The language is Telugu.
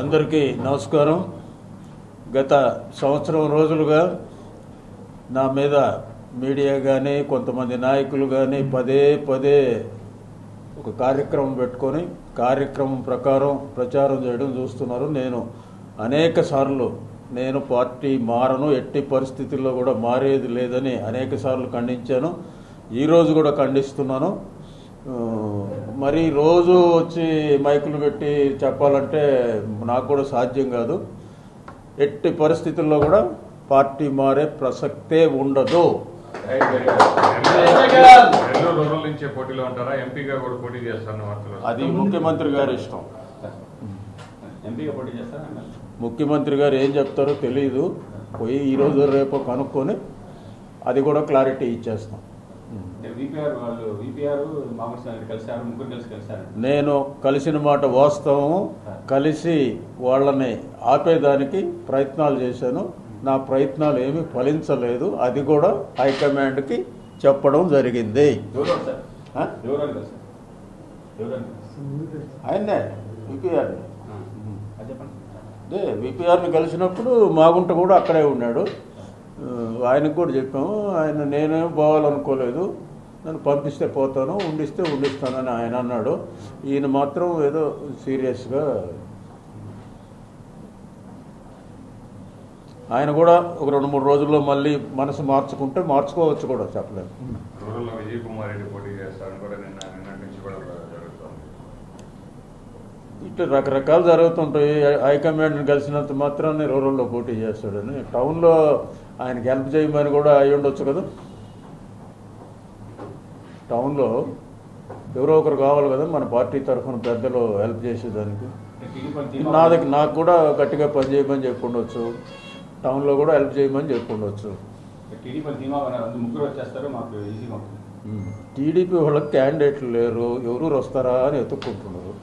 అందరికీ నమస్కారం. గత సంవత్సరం రోజులుగా నా మీద మీడియా కానీ కొంతమంది నాయకులు కానీ పదే ఒక కార్యక్రమం పెట్టుకొని కార్యక్రమం ప్రకారం ప్రచారం చేయడం చూస్తున్నారు. నేను అనేక సార్లు పార్టీ మారను, ఎట్టి పరిస్థితుల్లో కూడా మారేది లేదని అనేక సార్లు ఖండించాను. ఈరోజు కూడా ఖండిస్తున్నాను. మరి రోజు వచ్చి మైకులు పెట్టి చెప్పాలంటే నాకు కూడా సాధ్యం కాదు. ఎట్టి పరిస్థితుల్లో కూడా పార్టీ మారే ప్రసక్తే ఉండదు. అది ముఖ్యమంత్రి గారి ఇష్టం. ముఖ్యమంత్రి గారు ఏం చెప్తారో తెలియదు. పోయి ఈరోజు రేపు కనుక్కొని అది కూడా క్లారిటీ ఇచ్చేస్తాం. నేను కలిసిన మాట వాస్తవం. కలిసి వాళ్ళని ఆపేదానికి ప్రయత్నాలు చేశాను. నా ప్రయత్నాలు ఏమీ ఫలించలేదు. అది కూడా హైకమాండ్కి చెప్పడం జరిగింది. ఆయన్నే విపిఆర్ని కలిసినప్పుడు మాగుంట కూడా అక్కడే ఉన్నాడు. ఆయనకు కూడా చెప్పాము. ఆయన నేనేం పోవాలనుకోలేదు, నన్ను పంపిస్తే పోతాను, ఉండిస్తే ఉండిస్తానని ఆయన అన్నాడు. ఈయన మాత్రం ఏదో సీరియస్గా ఆయన కూడా ఒక 2-3 రోజుల్లో మళ్ళీ మనసు మార్చుకుంటే మార్చుకోవచ్చు కూడా, చెప్పలేదు. ఇట్లా రకరకాలు జరుగుతుంటాయి. హైకమాండ్ని కలిసినంత మాత్రాన్ని రూరల్లో పోటీ చేస్తాడని, టౌన్లో ఆయనకి హెల్ప్ చేయమని కూడా అయి ఉండొచ్చు కదా. టౌన్లో ఎవరో ఒకరు కావాలి కదా మన పార్టీ తరఫున పెద్దలు హెల్ప్ చేసేదానికి. నాకు కూడా గట్టిగా పని చేయమని చెప్పి ఉండొచ్చు, టౌన్లో కూడా హెల్ప్ చేయమని చెప్పి ఉండొచ్చు. టీడీపీ వాళ్ళకి క్యాండిడేట్లు లేరు, ఎవరు వస్తారా అని ఎత్తుక్కుంటున్నారు.